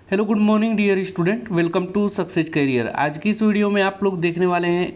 Hello good morning dear student, welcome to success career. आज की इस वीडियो में आप लोग देखने वाले हैं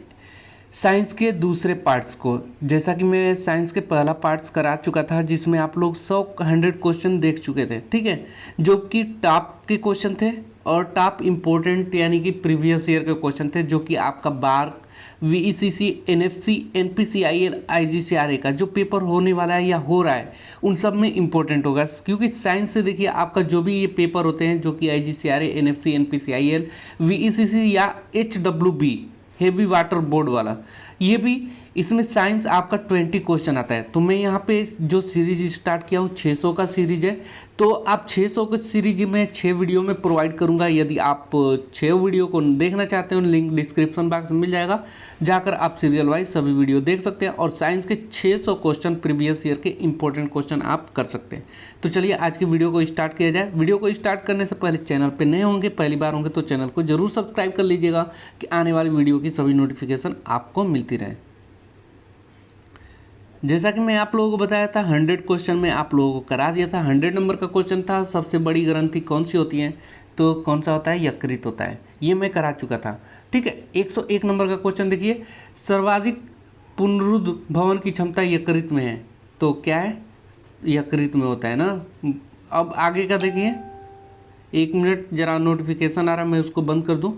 साइंस के दूसरे पार्ट्स को। जैसा कि मैं साइंस के पहला पार्ट्स करा चुका था जिसमें आप लोग 100 क्वेश्चन देख चुके थे, ठीक है, जो कि टॉप के क्वेश्चन थे और टॉप इम्पोर्टेंट यानी कि प्रीवियस ईयर के क्वेश्चन थे, जो कि आपका बार वीईसीसी एनएफसी एनपीसीआईएल आईजीसीआरए का जो पेपर होने वाला है या हो रहा है उन सब में इंपॉर्टेंट होगा। क्योंकि साइंस से देखिए आपका जो भी ये पेपर होते हैं जो कि आईजीसीआरए एनएफसी एनपीसीआईएल वीईसीसी या एचडब्ल्यूबी हेवी वाटर बोर्ड वाला, ये भी इसमें साइंस आपका 20 क्वेश्चन आता है। तो मैं यहाँ पे जो सीरीज स्टार्ट किया हूँ 600 का सीरीज है, तो आप 600 के सीरीज में 6 वीडियो में प्रोवाइड करूँगा। यदि आप 6 वीडियो को देखना चाहते हो लिंक डिस्क्रिप्शन बॉक्स में मिल जाएगा, जाकर आप सीरियल वाइज सभी वीडियो देख सकते हैं और साइंस के 600 क्वेश्चन प्रीवियस ईयर के इंपॉर्टेंट क्वेश्चन आप कर सकते हैं। तो चलिए आज की वीडियो को स्टार्ट किया जाए। वीडियो को स्टार्ट करने से पहले चैनल पर नए होंगे, पहली बार होंगे तो चैनल को जरूर सब्सक्राइब कर लीजिएगा कि आने वाली वीडियो की सभी नोटिफिकेशन आपको मिलती रहे। जैसा कि मैं आप लोगों को बताया था 100 क्वेश्चन में आप लोगों को करा दिया था। 100 नंबर का क्वेश्चन था, सबसे बड़ी ग्रंथि कौन सी होती है, तो कौन सा होता है, यकृत होता है। ये मैं करा चुका था, ठीक है। 101 नंबर का क्वेश्चन देखिए, सर्वाधिक पुनरुद्ध भवन की क्षमता यकृत में है, तो क्या है, यकृत में होता है ना। अब आगे का देखिए, 1 मिनट जरा नोटिफिकेशन आ रहा है, मैं उसको बंद कर दूँ।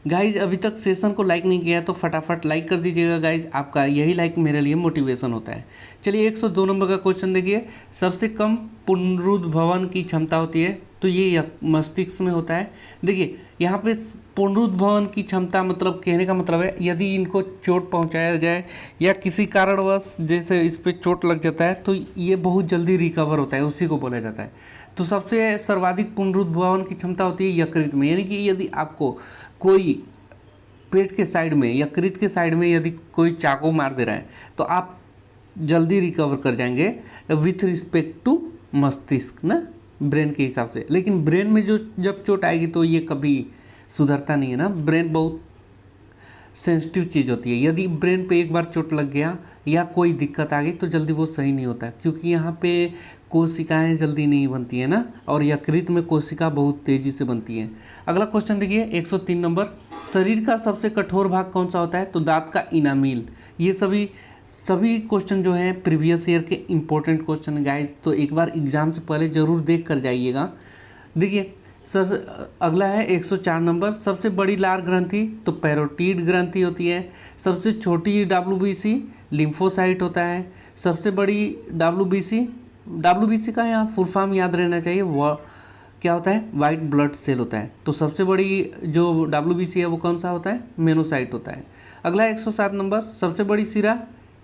गाइज अभी तक सेशन को लाइक नहीं किया है तो फटाफट लाइक कर दीजिएगा गाइज, आपका यही लाइक मेरे लिए मोटिवेशन होता है। चलिए 102 नंबर का क्वेश्चन देखिए, सबसे कम पुनरुद्भवन की क्षमता होती है, तो ये मस्तिष्क में होता है। देखिए यहाँ पे पुनरुद्भवन की क्षमता मतलब कहने का मतलब है यदि इनको चोट पहुँचाया जाए या किसी कारणवश जैसे इस पर चोट लग जाता है तो ये बहुत जल्दी रिकवर होता है, उसी को बोला जाता है। तो सबसे सर्वाधिक पुनरुद्भवन की क्षमता होती है यकृत में, यानी कि यदि आपको कोई पेट के साइड में, यकृत के साइड में यदि कोई चाकू मार दे रहा है तो आप जल्दी रिकवर कर जाएंगे विथ रिस्पेक्ट टू मस्तिष्क ना, ब्रेन के हिसाब से। लेकिन ब्रेन में जो जब चोट आएगी तो ये कभी सुधरता नहीं है ना। ब्रेन बहुत सेंसिटिव चीज़ होती है, यदि ब्रेन पे एक बार चोट लग गया या कोई दिक्कत आ गई तो जल्दी वो सही नहीं होता, क्योंकि यहाँ पे कोशिकाएं जल्दी नहीं बनती है ना, और यकृत में कोशिका बहुत तेज़ी से बनती है। अगला क्वेश्चन देखिए 103 नंबर, शरीर का सबसे कठोर भाग कौन सा होता है, तो दांत का इनामिल। ये सभी क्वेश्चन जो हैं प्रीवियस ईयर के इंपॉर्टेंट क्वेश्चन गाइज, तो एक बार एग्जाम से पहले ज़रूर देख कर जाइएगा। देखिए अगला है 104 नंबर, सबसे बड़ी लार ग्रंथि तो पैरोटीड ग्रंथि होती है। सबसे छोटी डब्ल्यूबीसी लिम्फोसाइट होता है। सबसे बड़ी डब्ल्यूबीसी का यहाँ फुल फॉर्म याद रहना चाहिए, वह क्या होता है, वाइट ब्लड सेल होता है। तो सबसे बड़ी जो डब्ल्यूबीसी है वो कौन सा होता है, मेनोसाइट होता है। अगला 107 नंबर, सबसे बड़ी सिरा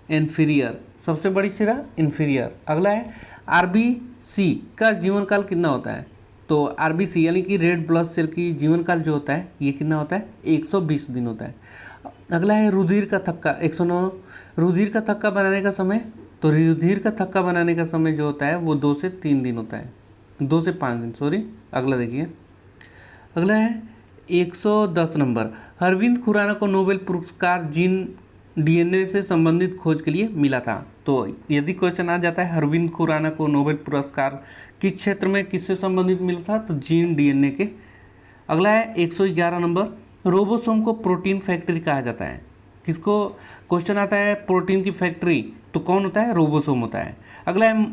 इन्फीरियर, सबसे बड़ी सिरा इन्फीरियर। अगला है आरबीसी का जीवन काल कितना होता है, तो आरबीसी यानी कि रेड ब्लड सेल की जीवन काल जो होता है ये कितना होता है, 120 दिन होता है। अगला है रुधिर का थक्का 109, रुधिर का थक्का बनाने का समय, तो रुधिर का थक्का बनाने का समय जो होता है वो 2 से 3 दिन होता है, 2 से 5 दिन सॉरी। अगला देखिए, अगला है 110 नंबर, अरविंद खुराना को नोबेल पुरस्कार जीन डीएनए से संबंधित खोज के लिए मिला था। तो यदि क्वेश्चन आ जाता है अरविंद खुराना को नोबेल पुरस्कार किस क्षेत्र में किससे संबंधित मिला था, तो जीन डीएनए के। अगला है 111 नंबर, रोबोसोम को प्रोटीन फैक्ट्री कहा जाता है। किसको क्वेश्चन आता है प्रोटीन की फैक्ट्री, तो कौन होता है, रोबोसोम होता है। अगला है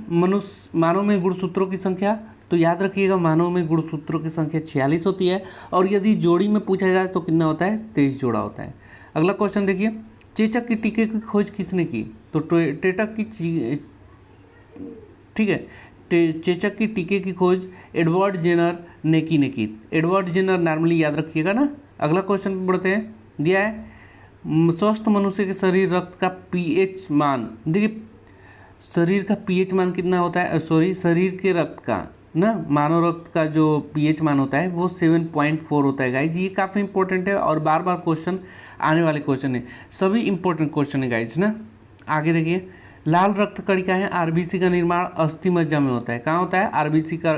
मानव में गुणसूत्रों की संख्या, तो याद रखिएगा मानव में गुणसूत्रों की संख्या 46 होती है, और यदि जोड़ी में पूछा जाए तो कितना होता है, 23 जोड़ा होता है। अगला क्वेश्चन देखिए, चेचक की टीके की खोज किसने की, तो टेटक की, ठीक है, चेचक की टीके की खोज एडवर्ड जेनर ने की। एडवर्ड जेनर नॉर्मली याद रखिएगा ना। अगला क्वेश्चन बढ़ते हैं, दिया है स्वस्थ मनुष्य के शरीर रक्त का पीएच मान। देखिए शरीर का पीएच मान कितना होता है, सॉरी शरीर के रक्त का ना, मानव रक्त का जो पीएच मान होता है वो 7.4 होता है गाइज। ये काफ़ी इंपॉर्टेंट है और बार बार क्वेश्चन आने वाले क्वेश्चन है, सभी इंपॉर्टेंट क्वेश्चन है गाइज ना। आगे देखिए, लाल रक्त कणिका है, आरबीसी का निर्माण अस्थि मज्जा में होता है। कहाँ होता है, आरबीसी का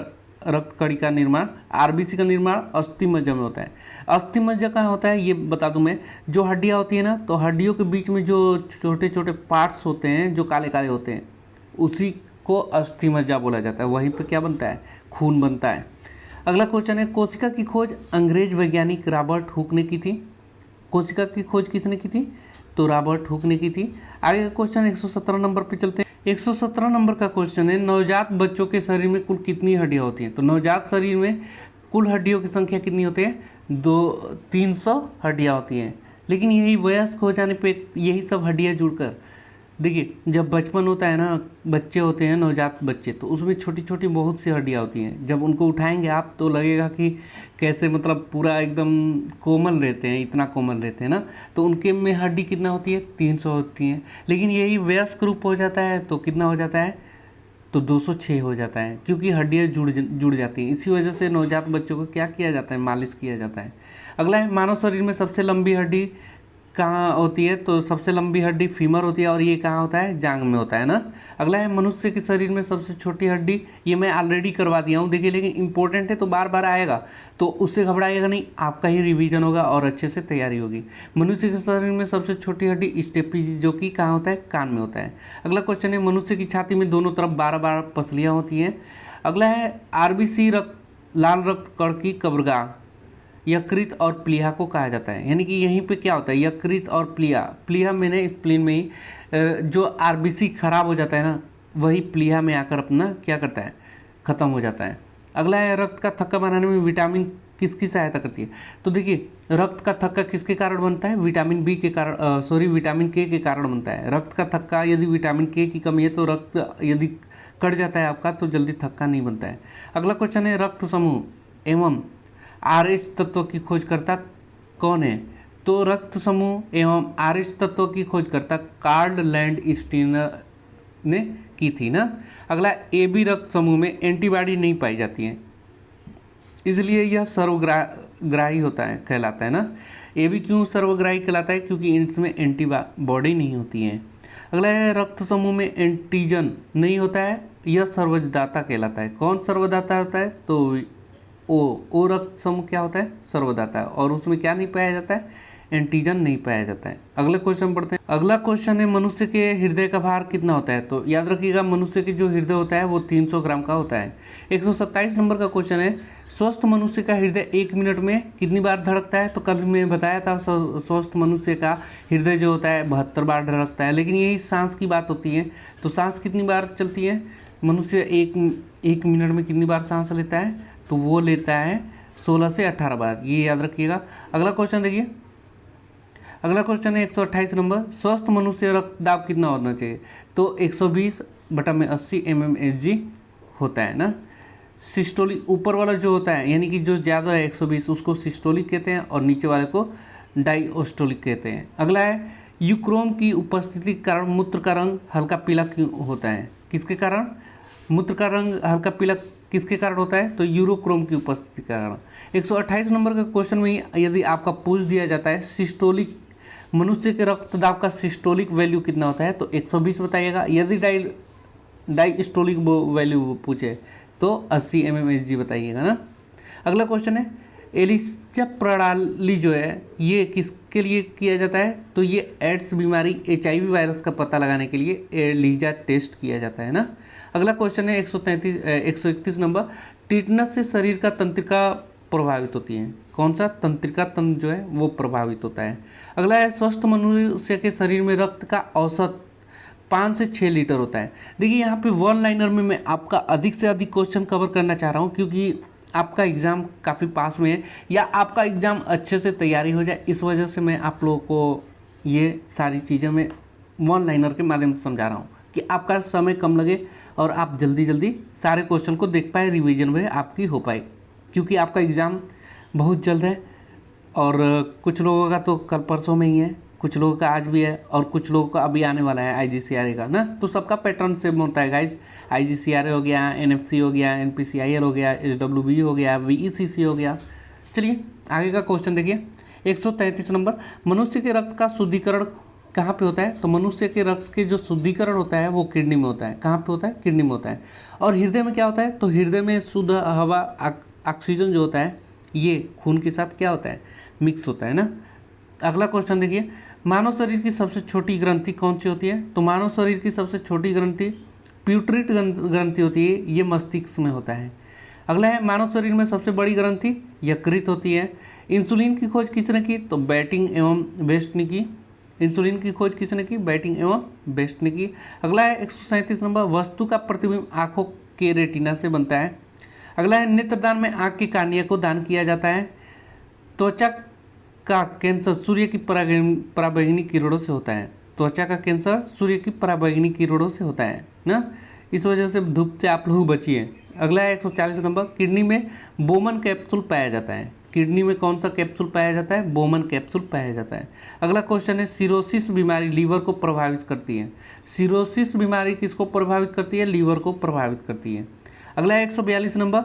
रक्त कणिका का निर्माण, आरबीसी का निर्माण अस्थि मज्जा में होता है। अस्थि मज्जा कहाँ होता है ये बता दूं मैं, जो हड्डियाँ होती है ना, तो हड्डियों के बीच में जो छोटे छोटे पार्ट्स होते हैं जो काले काले होते हैं उसी को अस्थि मज्जा बोला जाता है। वहीं पर क्या बनता है, खून बनता है। अगला क्वेश्चन है, कोशिका की खोज अंग्रेज वैज्ञानिक रॉबर्ट हुक ने की थी। कोशिका की खोज किसने की थी? तो रॉबर्ट हुक ने की थी। आगे का क्वेश्चन 117 नंबर पे चलते हैं। 117 नंबर का क्वेश्चन है, नवजात बच्चों के शरीर में कुल कितनी हड्डियां होती हैं? तो नवजात शरीर में कुल हड्डियों की संख्या कितनी होती है? 300 हड्डियां होती हैं। लेकिन यही वयस्क हो जाने पे यही सब हड्डियां जुड़कर, देखिए जब बचपन होता है ना, बच्चे होते हैं नवजात बच्चे, तो उसमें छोटी छोटी बहुत सी हड्डियां होती हैं। जब उनको उठाएंगे आप तो लगेगा कि कैसे मतलब पूरा एकदम कोमल रहते हैं, इतना कोमल रहते हैं ना। तो उनके में हड्डी कितना होती है? 300 होती हैं। लेकिन यही वयस्क रूप हो जाता है तो कितना हो जाता है? तो 206 हो जाता है, क्योंकि हड्डियाँ जुड़ जाती हैं। इसी वजह से नवजात बच्चों को क्या किया जाता है? मालिश किया जाता है। अगला है, मानव शरीर में सबसे लंबी हड्डी कहाँ होती है? तो सबसे लंबी हड्डी फीमर होती है, और ये कहाँ होता है? जांग में होता है ना। अगला है, मनुष्य के शरीर में सबसे छोटी हड्डी, ये मैं ऑलरेडी करवा दिया हूँ, देखिए, लेकिन इंपॉर्टेंट है तो बार बार आएगा, तो उससे घबराइएगा नहीं, आपका ही रिवीजन होगा और अच्छे से तैयारी होगी। मनुष्य के शरीर में सबसे छोटी हड्डी स्टेपी, जो कि कहाँ होता है? कान में होता है। अगला क्वेश्चन है, मनुष्य की छाती में दोनों तरफ 12 पसलियाँ होती हैं। अगला है, आरबीसी लाल रक्त कण की कब्रगाह यकृत और प्लीहा को कहा जाता है। यानी कि यहीं पे क्या होता है? यकृत और प्लीहा मैंने स्प्लीन में ही जो आरबीसी खराब हो जाता है ना, वही प्लीहा में आकर अपना क्या करता है? ख़त्म हो जाता है। अगला है, रक्त का थक्का बनाने में विटामिन किसकी सहायता करती है? तो देखिए, रक्त का थक्का किसके कारण बनता है? विटामिन बी के कारण, विटामिन के कारण बनता है। रक्त का थक्का यदि विटामिन के की कमी है तो रक्त यदि कट जाता है आपका तो जल्दी थक्का नहीं बनता है। अगला क्वेश्चन है, रक्त समूह एवं RH तत्व की खोजकर्ता कौन है? तो रक्त समूह एवं RH तत्व की खोजकर्ता कार्ल लैंडस्टीनर ने की थी ना। अगला, AB रक्त समूह में एंटीबॉडी नहीं पाई जाती है, इसलिए यह सर्वग्राही होता है, कहलाता है ना। AB क्यों सर्वग्राही कहलाता है? क्योंकि इसमें एंटीबॉडी नहीं होती है। अगला है, रक्त समूह में एंटीजन नहीं होता है, यह सर्वदाता कहलाता है। कौन सर्वदाता होता है? तो ओ रक्त समूह क्या होता है? सर्वदाता है, और उसमें क्या नहीं पाया जाता है? एंटीजन नहीं पाया जाता है। अगला क्वेश्चन पढ़ते हैं। अगला क्वेश्चन है, मनुष्य के हृदय का भार कितना होता है? तो याद रखिएगा, मनुष्य के जो हृदय होता है वो 300 ग्राम का होता है। 127 नंबर का क्वेश्चन है, स्वस्थ मनुष्य का हृदय 1 मिनट में कितनी बार धड़कता है? तो कल मैं बताया था स्वस्थ मनुष्य का हृदय जो होता है 72 बार धड़कता है। लेकिन यही सांस की बात होती है, तो सांस कितनी बार चलती है? मनुष्य एक मिनट में कितनी बार सांस लेता है? तो वो लेता है 16 से 18 बार, ये याद रखिएगा। अगला क्वेश्चन देखिए, अगला क्वेश्चन है 128 नंबर, स्वस्थ मनुष्य रक्तदाब कितना होना चाहिए? तो 120/80 mmHg होता है ना। सिस्टोलिक ऊपर वाला जो होता है, यानी कि जो ज़्यादा है 120, उसको सिस्टोलिक कहते हैं, और नीचे वाले को डायस्टोलिक कहते हैं। अगला है, यूक्रोम की उपस्थिति के कारण मूत्र का रंग हल्का पीला क्यों होता है? किसके कारण मूत्र का रंग हल्का पीला किसके कारण होता है? तो यूरोक्रोम की उपस्थिति के कारण। 128 नंबर का क्वेश्चन में यदि आपका पूछ दिया जाता है सिस्टोलिक, मनुष्य के रक्तदाब का सिस्टोलिक वैल्यू कितना होता है? तो 120 बताइएगा। यदि डायस्टोलिक वैल्यू पूछे तो 80 mmHg बताइएगा ना। अगला क्वेश्चन है, एलिजा प्रणाली जो है ये किसके लिए किया जाता है? तो ये एड्स बीमारी HIV वायरस का पता लगाने के लिए एलिजा टेस्ट किया जाता है ना। अगला क्वेश्चन है 131 नंबर, टिटनस से शरीर का तंत्रिका प्रभावित होती है। कौन सा? तंत्रिका तंत्र जो है वो प्रभावित होता है। अगला है, स्वस्थ मनुष्य के शरीर में रक्त का औसत 5 से 6 लीटर होता है। देखिए यहाँ पे वन लाइनर में मैं आपका अधिक से अधिक क्वेश्चन कवर करना चाह रहा हूँ, क्योंकि आपका एग्ज़ाम काफ़ी पास में है, या आपका एग्ज़ाम अच्छे से तैयारी हो जाए, इस वजह से मैं आप लोगों को ये सारी चीज़ें मैं वन लाइनर के माध्यम से समझा रहा हूँ कि आपका समय कम लगे और आप जल्दी जल्दी सारे क्वेश्चन को देख पाए, रिवीजन में आपकी हो पाए, क्योंकि आपका एग्ज़ाम बहुत जल्द है। और कुछ लोगों का तो कल परसों में ही है, कुछ लोगों का आज भी है, और कुछ लोगों का अभी आने वाला है IGCRA का ना। तो सबका पैटर्न सेम होता है गाइज। IGCRA हो गया, NFC हो गया, NPCIL हो गया, SWB हो गया, VECC हो गया। चलिए आगे का क्वेश्चन देखिए, 133 नंबर, मनुष्य के रक्त का शुद्धिकरण कहाँ पे होता है? तो मनुष्य के रक्त के जो शुद्धिकरण होता है वो किडनी में होता है। कहाँ पे होता है? किडनी में होता है। और हृदय में क्या होता है? तो हृदय में शुद्ध हवा, ऑक्सीजन जो होता है ये खून के साथ क्या होता है? मिक्स होता है ना। अगला क्वेश्चन देखिए, मानव शरीर की सबसे छोटी ग्रंथि कौन सी होती है? तो मानव शरीर की सबसे छोटी ग्रंथि प्यूटरेट ग्रंथि होती है, ये मस्तिष्क में होता है। अगला है मानव शरीर में सबसे बड़ी ग्रंथि यकृत होती है। इंसुलिन की खोज किसने की? तो बैटिंग एवं बेस्ट ने की। इंसुलिन की खोज किसने की? बैटिंग एवं बेस्ट ने की। अगला है 137 नंबर, वस्तु का प्रतिबिंब आंखों के रेटिना से बनता है। अगला है नेत्रदान में आंख की कार्निया को दान किया जाता है। त्वचा का कैंसर सूर्य की पराबैंगनी किरणों से होता है। त्वचा का कैंसर सूर्य की पराबैंगनी किरणों से होता है ना, इस वजह से धूप से आप लोग बचिए। अगला है 140 नंबर, किडनी में बोमन कैप्सूल पाया जाता है। किडनी में कौन सा कैप्सूल पाया जाता है? बोमन कैप्सूल पाया जाता है। अगला क्वेश्चन है सिरोसिस बीमारी लीवर को प्रभावित करती है। सिरोसिस बीमारी किसको प्रभावित करती है? लीवर को प्रभावित करती है। अगला है 142 नंबर,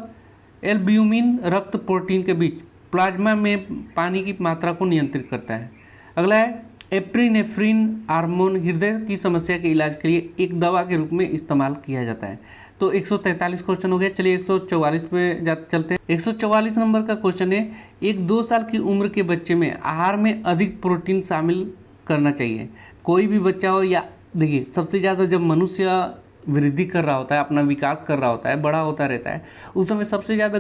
एल्ब्यूमिन रक्त प्रोटीन के बीच प्लाज्मा में पानी की मात्रा को नियंत्रित करता है। अगला है एप्रिनेफ्रिन हार्मोन हृदय की समस्या के इलाज के लिए एक दवा के रूप में इस्तेमाल किया जाता है। तो 143 क्वेश्चन हो गया। चलिए 144 पे चलते हैं। 144 नंबर का क्वेश्चन है, एक 2 साल की उम्र के बच्चे में आहार में अधिक प्रोटीन शामिल करना चाहिए। कोई भी बच्चा हो या देखिए, सबसे ज़्यादा जब मनुष्य वृद्धि कर रहा होता है, अपना विकास कर रहा होता है, बड़ा होता रहता है, उस समय सबसे ज़्यादा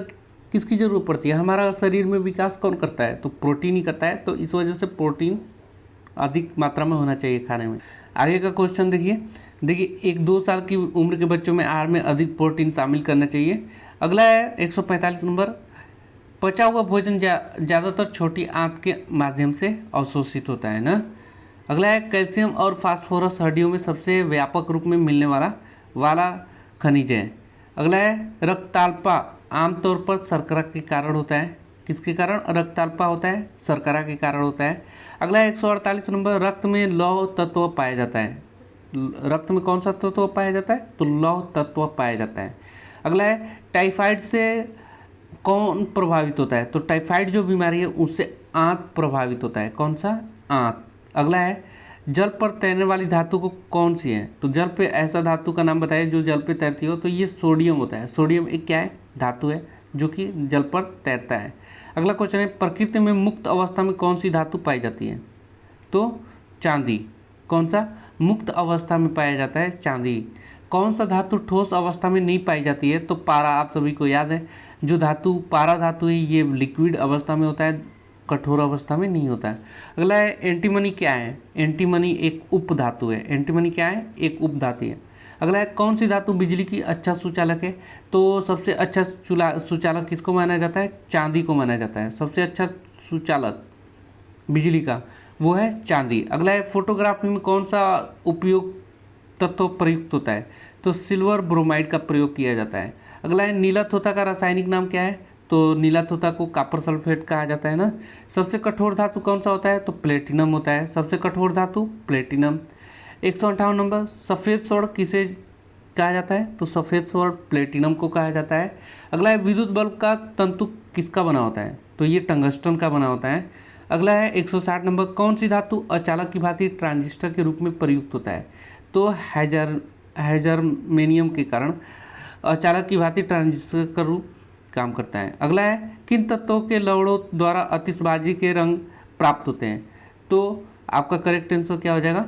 किसकी ज़रूरत पड़ती है? हमारा शरीर में विकास कौन करता है? तो प्रोटीन ही करता है। तो इस वजह से प्रोटीन अधिक मात्रा में होना चाहिए खाने में। आगे का क्वेश्चन देखिए एक 2 साल की उम्र के बच्चों में आहार में अधिक प्रोटीन शामिल करना चाहिए। अगला है 145 नंबर, पचा हुआ भोजन ज़्यादातर छोटी आंत के माध्यम से अवशोषित होता है ना। अगला है कैल्शियम और फास्फोरस हड्डियों में सबसे व्यापक रूप में मिलने वाला खनिज है। अगला है रक्ताल्पा आमतौर पर शर्करा के कारण होता है। किसके कारण रक्ताल्पा होता है? शर्करा के कारण होता है। अगला है 148 नंबर, रक्त में लौह तत्व पाया जाता है। रक्त में कौन सा तत्व पाया जाता है? तो लौह तत्व पाया जाता है। अगला है टाइफाइड से कौन प्रभावित होता है? तो टाइफाइड जो बीमारी है उससे आंत प्रभावित होता है। कौन सा? आंत। अगला है जल पर तैरने वाली धातु को कौन सी है? तो जल पे ऐसा धातु का नाम बताइए जो जल पे तैरती हो। तो ये सोडियम होता है। सोडियम एक क्या है? धातु है जो कि जल पर तैरता है। अगला क्वेश्चन है प्रकृति में मुक्त अवस्था में कौन सी धातु पाई जाती है? तो चांदी। कौन सा? मुक्त अवस्था में पाया जाता है चांदी। कौन सा धातु ठोस अवस्था में नहीं पाई जाती है? तो पारा। आप सभी को याद है जो धातु पारा धातु है ये लिक्विड अवस्था में होता है, कठोर अवस्था में नहीं होता है। अगला है एंटीमनी क्या है? एंटीमनी एक उप धातु है। एंटीमनी क्या है? एक उप धातु है। अगला है कौन सी धातु बिजली की अच्छा सुचालक है? तो सबसे अच्छा सुचालक किसको माना जाता है? चांदी को माना जाता है। सबसे अच्छा सुचालक बिजली का वो है चांदी। अगला है फोटोग्राफी में कौन सा उपयोग तत्व प्रयुक्त होता है? तो सिल्वर ब्रोमाइड का प्रयोग किया जाता है। अगला है नीला तोता का रासायनिक नाम क्या है? तो नीला तोता को कॉपर सल्फेट कहा जाता है ना। सबसे कठोर धातु कौन सा होता है? तो प्लेटिनम होता है। सबसे कठोर धातु प्लेटिनम। 158 नंबर, सफ़ेद स्वर्ण किसे कहा जाता है? तो सफ़ेद स्वर्ण प्लेटिनम को कहा जाता है। अगला है विद्युत बल्ब का तंतु किसका बना होता है? तो ये टंगस्टन का बना होता है। अगला है 160 नंबर, कौन सी धातु अचालक की भांति ट्रांजिस्टर के रूप में प्रयुक्त होता है? तो हैजरमेनियम के कारण अचालक की भांति ट्रांजिस्टर का रूप काम करता है। अगला है किन तत्वों के लवणों द्वारा आतिशबाजी के रंग प्राप्त होते हैं? तो आपका करेक्ट आंसर क्या हो जाएगा?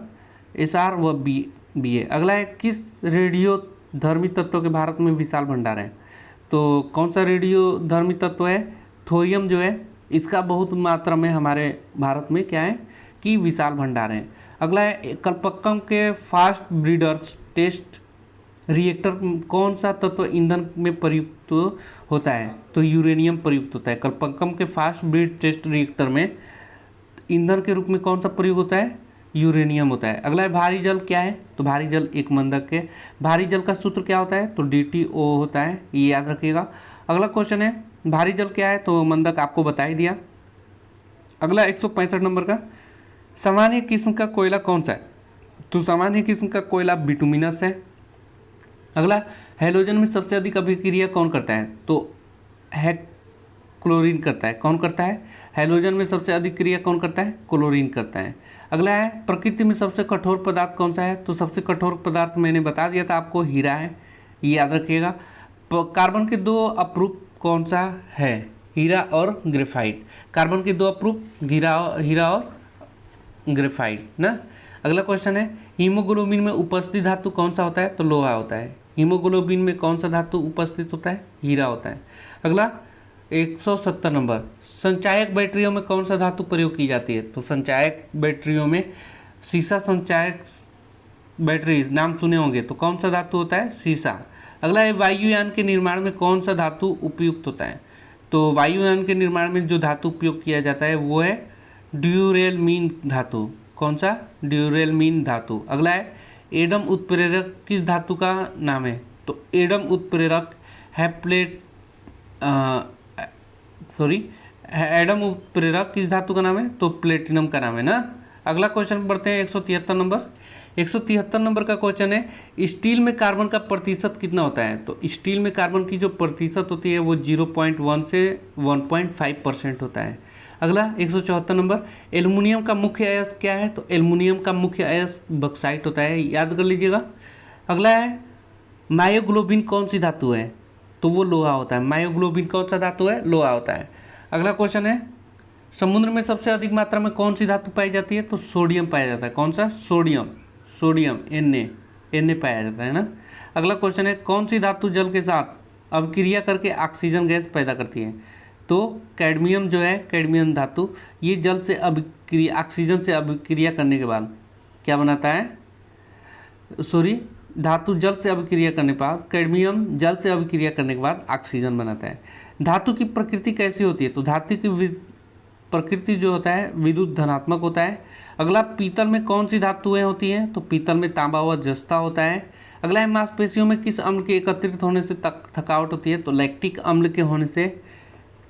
SR व बी है। अगला है किस रेडियो धर्मी तत्व के भारत में विशाल भंडार है? तो कौन सा रेडियो धर्मी तत्व है? थोरियम जो है इसका बहुत मात्रा में हमारे भारत में क्या है कि विशाल भंडार है। अगला है कल्पक्कम के फास्ट ब्रीडर्स टेस्ट रिएक्टर कौन सा तत्व ईंधन में प्रयुक्त होता है? तो यूरेनियम प्रयुक्त होता है। कल्पक्कम के फास्ट ब्रीड टेस्ट रिएक्टर में ईंधन के रूप में कौन सा प्रयोग होता है? यूरेनियम होता है। अगला है भारी जल क्या है? तो भारी जल एक मंदक है। भारी जल का सूत्र क्या होता है? तो DTO होता है, ये याद रखिएगा। अगला क्वेश्चन है भारी जल क्या है? तो मंदक आपको बता ही दिया। अगला 165 नंबर का, सामान्य किस्म का कोयला कौन सा है? तो सामान्य किस्म का कोयला बिटुमिनस है। अगला हैलोजन में सबसे अधिक अभिक्रिया कौन करता है? तो है क्लोरीन करता है। कौन करता है? हैलोजन में सबसे अधिक क्रिया कौन करता है? क्लोरीन करता है। अगला है प्रकृति में सबसे कठोर पदार्थ कौन सा है? तो सबसे कठोर पदार्थ मैंने बता दिया था आपको, हीरा है, ये याद रखिएगा। कार्बन के 2 अपरूप कौन सा है? हीरा और ग्रेफाइट। कार्बन के 2 अपरूप हीरा और ग्रेफाइट ना। अगला क्वेश्चन है हीमोग्लोबिन में उपस्थित धातु कौन सा होता है? तो लोहा होता है। हीमोग्लोबिन में कौन सा धातु उपस्थित होता है? हीरा होता है। अगला 170 नंबर, संचायक बैटरियों में कौन सा धातु प्रयोग की जाती है? तो संचायक बैटरियों में सीसा संचायक बैटरी नाम सुने होंगे, तो कौन सा धातु होता है? सीसा। अगला है वायुयान के निर्माण में कौन सा धातु उपयुक्त होता है? तो वायुयान के निर्माण में जो धातु उपयोग किया जाता है वो है ड्यूरेलमीन धातु। कौन सा? ड्यूरेलमीन धातु। अगला है एडम उत्प्रेरक किस धातु का नाम है? तो एडम उत्प्रेरक एडम उत्प्रेरक किस धातु का नाम है? तो प्लेटिनम का नाम है ना। अगला क्वेश्चन बढ़ते हैं 173 नंबर। 173 नंबर का क्वेश्चन है स्टील में कार्बन का प्रतिशत कितना होता है? तो स्टील में कार्बन की जो प्रतिशत होती है वो 0.1 से 1.5% होता है। अगला 174 नंबर, एल्युमिनियम का मुख्य अयस्क क्या है? तो एल्युमिनियम का मुख्य अयस्क बक्साइट होता है, याद कर लीजिएगा। अगला है मायोग्लोबिन कौन सी धातु है? तो वो लोहा होता है। मायोग्लोबिन कौन सा धातु है? लोहा होता है। अगला क्वेश्चन है समुद्र में सबसे अधिक मात्रा में कौन सी धातु पाई जाती है? तो सोडियम पाया जाता है। कौन सा? सोडियम Na पाया जाता है ना। अगला क्वेश्चन है कौन सी धातु जल के साथ अभिक्रिया करके ऑक्सीजन गैस पैदा करती है? तो कैडमियम जो है, कैडमियम धातु, ये जल से अभिक्रिया, ऑक्सीजन से अभिक्रिया करने के बाद क्या बनाता है? धातु जल से अभिक्रिया करने के बाद कैडमियम जल से अभिक्रिया करने के बाद ऑक्सीजन बनाता है। धातु की प्रकृति कैसी होती है? तो धातु की प्रकृति जो होता है विद्युत धनात्मक होता है। अगला पीतल में कौन सी धातुएं होती हैं? तो पीतल में तांबा व जस्ता होता है। अगला है मांसपेशियों में किस अम्ल के एकत्रित होने से थकावट होती है? तो लैक्टिक अम्ल के होने से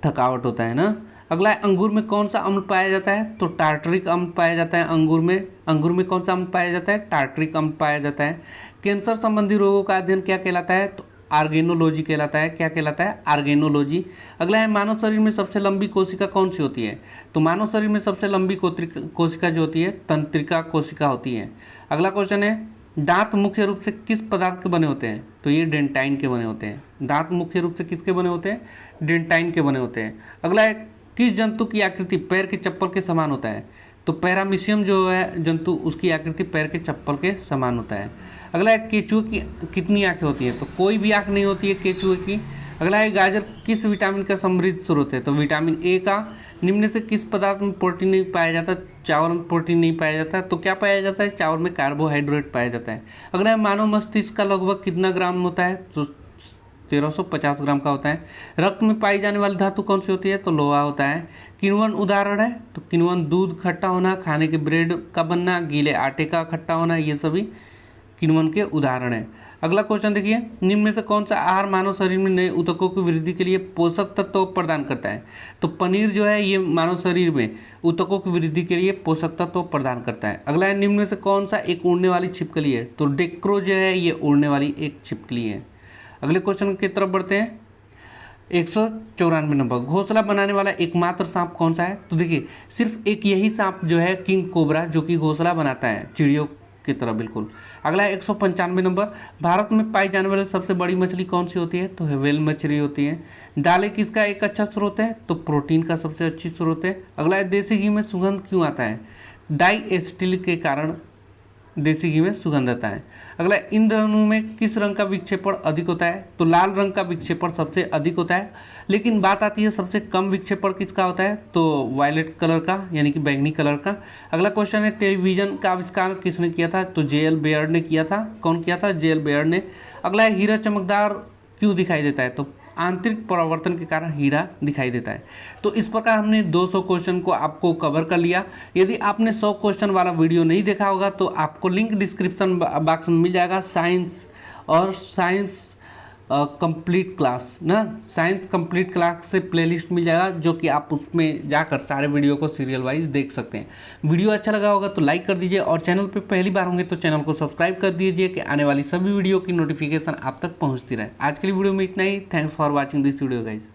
थकावट होता है ना। अगला है अंगूर में कौन सा अम्ल पाया जाता है? तो टार्टरिक अम्ल पाया जाता है अंगूर में कौन सा अम्ल पाया जाता है? टार्टरिक अम्ल पाया जाता है। कैंसर संबंधी रोगों का अध्ययन क्या कहलाता है? तो आर्गेनोलॉजी कहलाता है। क्या कहलाता है? आर्गेनोलॉजी। अगला है मानव शरीर में सबसे लंबी कोशिका कौन सी होती है? तो मानव शरीर में सबसे लंबी कोशिका जो होती है तंत्रिका कोशिका होती है। अगला क्वेश्चन है दांत मुख्य रूप से किस पदार्थ के बने होते हैं? तो ये डेंटाइन के बने होते हैं। दांत मुख्य रूप से किसके बने होते हैं? डेंटाइन के बने होते हैं। अगला है किस जंतु की आकृति पैर के चप्पल के समान होता है? तो पैरामीशियम जो है जंतु, उसकी आकृति पैर के चप्पल के समान होता है। अगला है केचुए की कितनी आंखें होती हैं? तो कोई भी आंख नहीं होती है केचुए की। अगला है गाजर किस विटामिन का समृद्ध स्रोत है? तो विटामिन ए का। निम्न से किस पदार्थ में प्रोटीन नहीं पाया जाता? चावल में प्रोटीन नहीं पाया जाता। तो क्या पाया जाता है? चावल में कार्बोहाइड्रेट पाया जाता है। अगला है मानव मस्तिष्क का लगभग कितना ग्राम होता है? तो 1350 ग्राम का होता है। रक्त में पाई जाने वाली धातु कौन सी होती है? तो लोहा होता है। किण्वन उदाहरण है? तो किण्वन दूध खट्टा होना, खाने के ब्रेड का बनना, गीले आटे का खट्टा होना, ये सभी किण्वन के उदाहरण है। अगला क्वेश्चन देखिए, निम्न में से कौन सा आहार मानव शरीर में नए ऊतकों की वृद्धि के लिए पोषक तत्व प्रदान करता है? तो पनीर जो है ये मानव शरीर में ऊतकों की वृद्धि के लिए पोषक तत्व प्रदान करता है। अगला है निम्न में से कौन सा एक उड़ने वाली छिपकली है? तो डेक्रो जो है ये उड़ने वाली एक छिपकली है। अगले क्वेश्चन की तरफ बढ़ते हैं 194 नंबर, घोंसला बनाने वाला एकमात्र सांप कौन सा है? तो देखिए सिर्फ एक यही सांप जो है किंग कोबरा, जो कि घोंसला बनाता है चिड़ियों की तरह बिल्कुल। अगला है 195 नंबर, भारत में पाई जाने वाली सबसे बड़ी मछली कौन सी होती है? तो व्हेल मछली होती है। दालें किसका एक अच्छा स्रोत है? तो प्रोटीन का सबसे अच्छी स्रोत है। अगला है देसी घी में सुगंध क्यों आता है? डाइएसिटिल के कारण देसी घी में सुगंध आता है। अगला इन दोनों में किस रंग का विक्षेपण अधिक होता है? तो लाल रंग का विक्षेपण सबसे अधिक होता है। लेकिन बात आती है सबसे कम विक्षेपण किसका होता है? तो वायलेट कलर का, यानी कि बैंगनी कलर का। अगला क्वेश्चन है टेलीविजन का आविष्कार किसने किया था? तो जे.एल. बेयर ने किया था। कौन किया था? जे.एल. बेयर ने। अगला है हीरा चमकदार क्यों दिखाई देता है? तो आंतरिक परावर्तन के कारण हीरा दिखाई देता है। तो इस प्रकार हमने 200 क्वेश्चन को आपको कवर कर लिया। यदि आपने 100 क्वेश्चन वाला वीडियो नहीं देखा होगा तो आपको लिंक डिस्क्रिप्शन बॉक्स में मिल जाएगा। साइंस कंप्लीट क्लास ना, साइंस कंप्लीट क्लास से प्लेलिस्ट मिल जाएगा, जो कि आप उसमें जाकर सारे वीडियो को सीरियल वाइज देख सकते हैं। वीडियो अच्छा लगा होगा तो लाइक कर दीजिए, और चैनल पे पहली बार होंगे तो चैनल को सब्सक्राइब कर दीजिए कि आने वाली सभी वीडियो की नोटिफिकेशन आप तक पहुंचती रहे। आज के लिए वीडियो में इतना ही। Thanks for watching this video guys.